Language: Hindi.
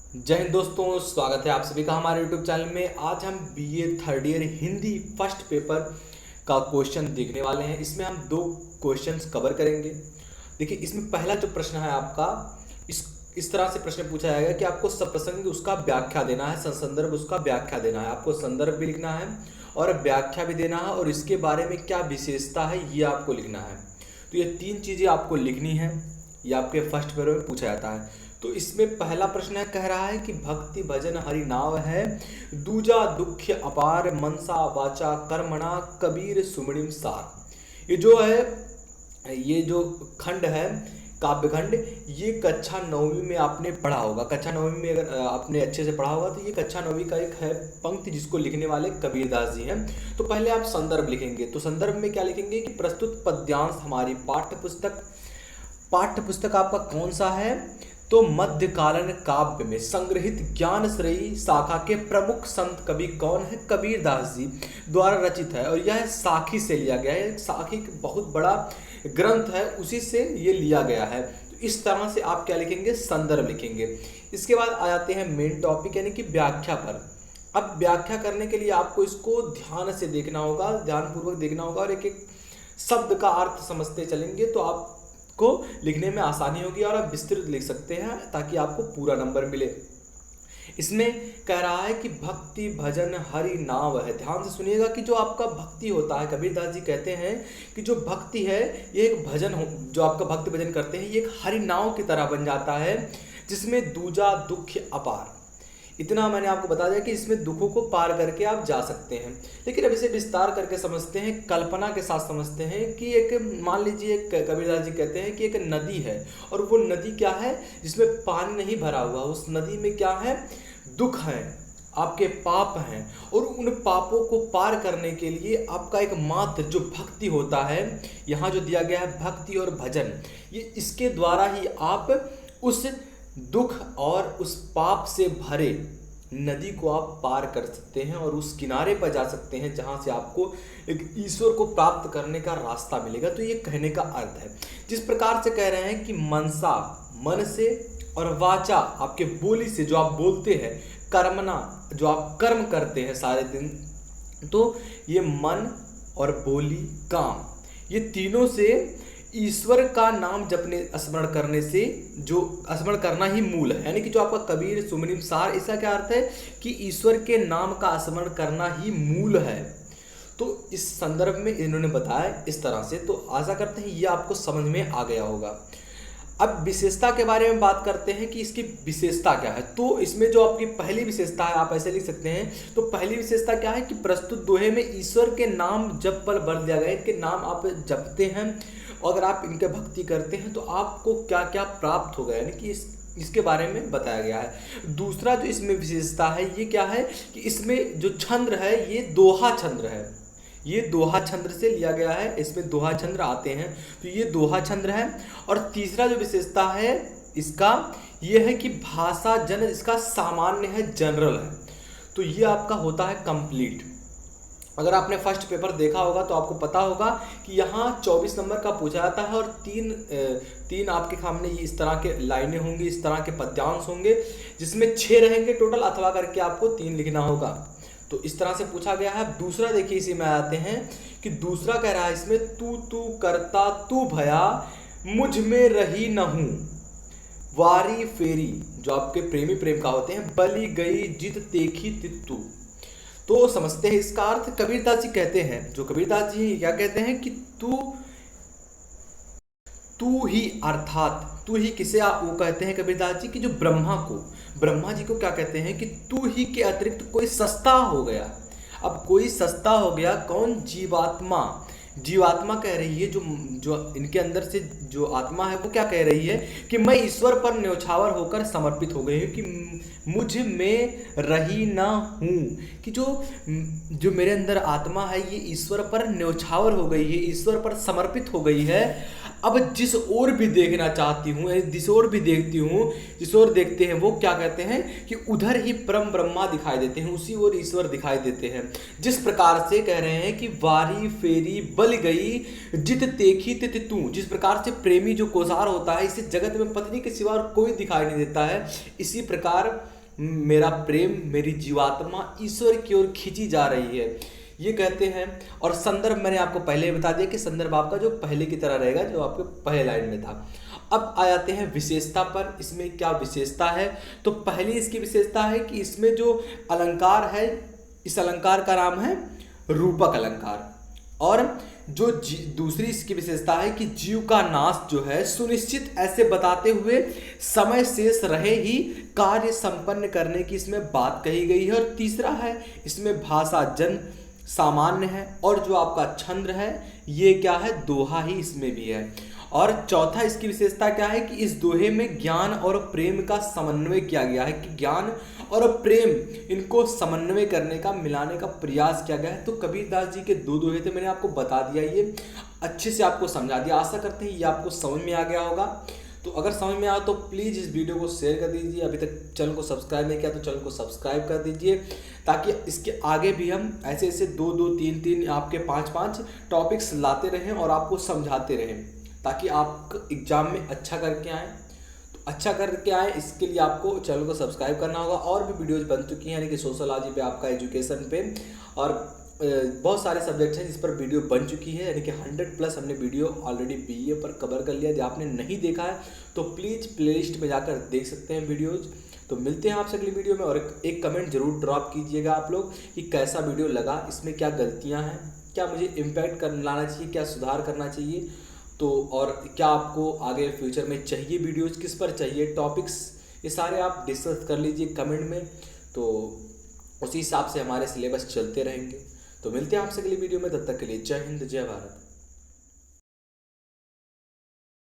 जय हिंद दोस्तों, स्वागत है आप सभी का हमारे YouTube चैनल में। आज हम BA third year Hindi first paper का क्वेश्चन देखने वाले हैं। इसमें हम दो क्वेश्चंस कवर करेंगे। देखिए, इसमें पहला जो प्रश्न है आपका, इस तरह से प्रश्न पूछा जाएगा कि आपको सप्रसंग उसका व्याख्या देना है, संदर्भ उसका व्याख्या देना है। आपको संदर्भ भी लिखना है और व्याख्या भी देना है, और इसके बारे में क्या विशेषता है ये आपको लिखना है। तो ये तीन चीज़ें आपको लिखनी है, ये आपके फर्स्ट पेपर में पूछा जाता है। तो इसमें पहला प्रश्न है, कह रहा है कि भक्ति भजन हरि नाव है, दूजा दुख अपार मनसा वाचा कर्मणा कबीर सुमणिम सार। ये जो है, ये जो खंड है काव्य खंड, ये कक्षा नौवीं में आपने पढ़ा होगा। कक्षा नौवीं में अगर आपने अच्छे से पढ़ा होगा तो ये कक्षा नौवीं का एक है पंक्ति, जिसको लिखने वाले कबीरदास जी हैं। तो पहले आप संदर्भ लिखेंगे। तो संदर्भ में क्या लिखेंगे कि प्रस्तुत पद्यांश हमारी पाठ्य पुस्तक आपका कौन सा है, तो मध्यकालीन काव्य में संग्रहित ज्ञान श्रेयी शाखा के प्रमुख संत कवि कौन है, कबीरदास जी द्वारा रचित है। और यह साखी से लिया गया है, साखी बहुत बड़ा ग्रंथ है, उसी से ये लिया गया है। तो इस तरह से आप क्या लिखेंगे, संदर्भ लिखेंगे। इसके बाद आ जाते हैं मेन टॉपिक यानी कि व्याख्या पर। अब व्याख्या करने के लिए आपको इसको ध्यान से देखना होगा, ध्यानपूर्वक देखना होगा, और एक एक शब्द का अर्थ समझते चलेंगे तो आपको लिखने में आसानी होगी और आप विस्तृत लिख सकते हैं ताकि आपको पूरा नंबर मिले। इसमें कह रहा है कि भक्ति भजन हरि नाव है। ध्यान से सुनिएगा कि जो आपका भक्ति होता है, कबीरदास जी कहते हैं कि जो भक्ति है ये एक भजन हो, जो आपका भक्ति भजन करते हैं ये एक हरि नाव की तरह बन जाता है, जिसमें दूजा दुख अपार। इतना मैंने आपको बता दिया कि इसमें दुखों को पार करके आप जा सकते हैं। लेकिन अब इसे विस्तार करके समझते हैं, कल्पना के साथ समझते हैं कि एक, मान लीजिए एक कबीरदास जी कहते हैं कि एक नदी है, और वो नदी क्या है, जिसमें पानी नहीं भरा हुआ। उस नदी में क्या है, दुख है, आपके पाप हैं, और उन पापों को पार करने के लिए आपका एक मात्र जो भक्ति होता है, यहाँ जो दिया गया है भक्ति और भजन, ये इसके द्वारा ही आप उस दुख और उस पाप से भरे नदी को आप पार कर सकते हैं और उस किनारे पर जा सकते हैं जहां से आपको एक ईश्वर को प्राप्त करने का रास्ता मिलेगा। तो ये कहने का अर्थ है। जिस प्रकार से कह रहे हैं कि मनसा मन से, और वाचा आपके बोली से जो आप बोलते हैं, कर्मना जो आप कर्म करते हैं सारे दिन, तो ये मन और बोली काम, ये तीनों से ईश्वर का नाम जपने स्मरण करने से, जो स्मरण करना ही मूल है। यानी कि जो आपका कबीर सुमनिम सार, इसका क्या अर्थ है कि ईश्वर के नाम का स्मरण करना ही मूल है। तो इस संदर्भ में इन्होंने बताया इस तरह से। तो आशा करते हैं ये आपको समझ में आ गया होगा। अब विशेषता के बारे में बात करते हैं कि इसकी विशेषता क्या है। तो इसमें जो आपकी पहली विशेषता है, आप ऐसे लिख सकते हैं। तो पहली विशेषता क्या है कि प्रस्तुत दोहे में ईश्वर के नाम जप पर बल दिया गया है। इनके नाम आप जपते हैं, अगर आप इनके भक्ति करते हैं तो आपको क्या क्या प्राप्त होगा, यानी कि इसके बारे में बताया गया है। दूसरा जो इसमें विशेषता है ये क्या है कि इसमें जो छंद है ये दोहा छंद है, ये दोहा छंद से लिया गया है, इसमें दोहा छंद आते हैं, तो ये दोहा छंद है। और तीसरा जो विशेषता है इसका ये है कि भाषा जन इसका सामान्य है, जनरल है। तो ये आपका होता है कंप्लीट। अगर आपने फर्स्ट पेपर देखा होगा तो आपको पता होगा कि यहाँ 24 नंबर का पूछा जाता है, और तीन आपके सामने इस तरह के लाइनें होंगी, इस तरह के पद्यांश होंगे, जिसमें 6 रहेंगे टोटल, अथवा करके आपको 3 लिखना होगा। तो इस तरह से पूछा गया है। दूसरा देखिए, इसी में आते हैं कि दूसरा कह रहा है इसमें, तू तू करता तू भया मुझ में रही न हूं, वारी फेरी जो आपके प्रेमी प्रेम का होते हैं, बली गई जित देखी तित्तू। तो समझते हैं इसका अर्थ। कबीरदास जी कहते हैं, जो कबीरदास जी क्या कहते हैं कि तू ही, अर्थात तू ही किसे वो कहते हैं कबीरदास जी की, जो ब्रह्मा जी को क्या कहते हैं कि तू ही के अतिरिक्त कोई सस्ता हो गया। अब कोई सस्ता हो गया कौन, जीवात्मा कह रही है, जो इनके अंदर से जो आत्मा है वो क्या कह रही है कि मैं ईश्वर पर न्यौछावर होकर समर्पित हो गई हूँ, कि मुझ में रही ना हूँ, कि जो मेरे अंदर आत्मा है ये ईश्वर पर न्यौछावर हो गई है, ईश्वर पर समर्पित हो गई है। अब जिस ओर भी देखना चाहती हूँ, जिस ओर भी देखती हूँ, जिस ओर देखते हैं वो क्या कहते हैं कि उधर ही परम ब्रह्मा दिखाई देते हैं, उसी ओर ईश्वर दिखाई देते हैं। जिस प्रकार से कह रहे हैं कि वारी फेरी बल गई जित देखी तित तू, जिस प्रकार से प्रेमी जो कोसार होता है, इसे जगत में पत्नी के सिवा कोई दिखाई नहीं देता है, इसी प्रकार मेरा प्रेम, मेरी जीवात्मा ईश्वर की ओर खींची जा रही है, ये कहते हैं। और संदर्भ मैंने आपको पहले ही बता दिया कि संदर्भ आपका जो पहले की तरह रहेगा, जो आपके पहले लाइन में था। अब आ जाते हैं विशेषता पर। इसमें क्या विशेषता है? तो पहली इसकी विशेषता है कि इसमें जो अलंकार है, इस अलंकार का नाम है रूपक अलंकार। और जो दूसरी इसकी विशेषता है कि जीव का नाश जो है सुनिश्चित ऐसे बताते हुए समय शेष रहे ही कार्य संपन्न करने की इसमें बात कही गई है। और तीसरा है, इसमें भाषा जन सामान्य है। और जो आपका छंद है ये क्या है? दोहा ही इसमें भी है। और चौथा इसकी विशेषता क्या है कि इस दोहे में ज्ञान और प्रेम का समन्वय किया गया है, कि ज्ञान और प्रेम इनको समन्वय करने का, मिलाने का प्रयास किया गया है। तो कबीरदास जी के दो दोहे थे, मैंने आपको बता दिया, ये अच्छे से आपको समझा दिया। आशा करते हैं ये आपको समझ में आ गया होगा। तो अगर समझ में आया तो प्लीज़ इस वीडियो को शेयर कर दीजिए। अभी तक चैनल को सब्सक्राइब नहीं किया तो चैनल को सब्सक्राइब कर दीजिए, ताकि इसके आगे भी हम ऐसे ऐसे 2-2, 3-3 आपके 5-5 टॉपिक्स लाते रहें और आपको समझाते रहें, ताकि आप एग्ज़ाम में अच्छा करके आएँ। तो अच्छा करके आए, इसके लिए आपको चैनल को सब्सक्राइब करना होगा। और भी वीडियोज़ बन चुकी हैं, यानी कि सोशलॉजी पे, आपका एजुकेशन पे, और बहुत सारे सब्जेक्ट्स हैं जिस पर वीडियो बन चुकी है, यानी कि 100+ हमने वीडियो ऑलरेडी बीए पर कवर कर लिया। यदि आपने नहीं देखा है तो प्लीज़ प्लेलिस्ट में जाकर देख सकते हैं वीडियोज़। तो मिलते हैं आपसे अगली वीडियो में। और एक कमेंट जरूर ड्रॉप कीजिएगा आप लोग कि कैसा वीडियो लगा, इसमें क्या गलतियाँ हैं, क्या मुझे इम्पैक्ट कर लाना चाहिए, क्या सुधार करना चाहिए, तो और क्या आपको आगे फ्यूचर में चाहिए, वीडियोज़ किस पर चाहिए, टॉपिक्स, ये सारे आप डिस्कस कर लीजिए कमेंट में। तो उसी हिसाब से हमारे सिलेबस चलते रहेंगे। तो मिलते हैं आपसे अगली वीडियो में, तब तक के लिए जय हिंद, जय भारत।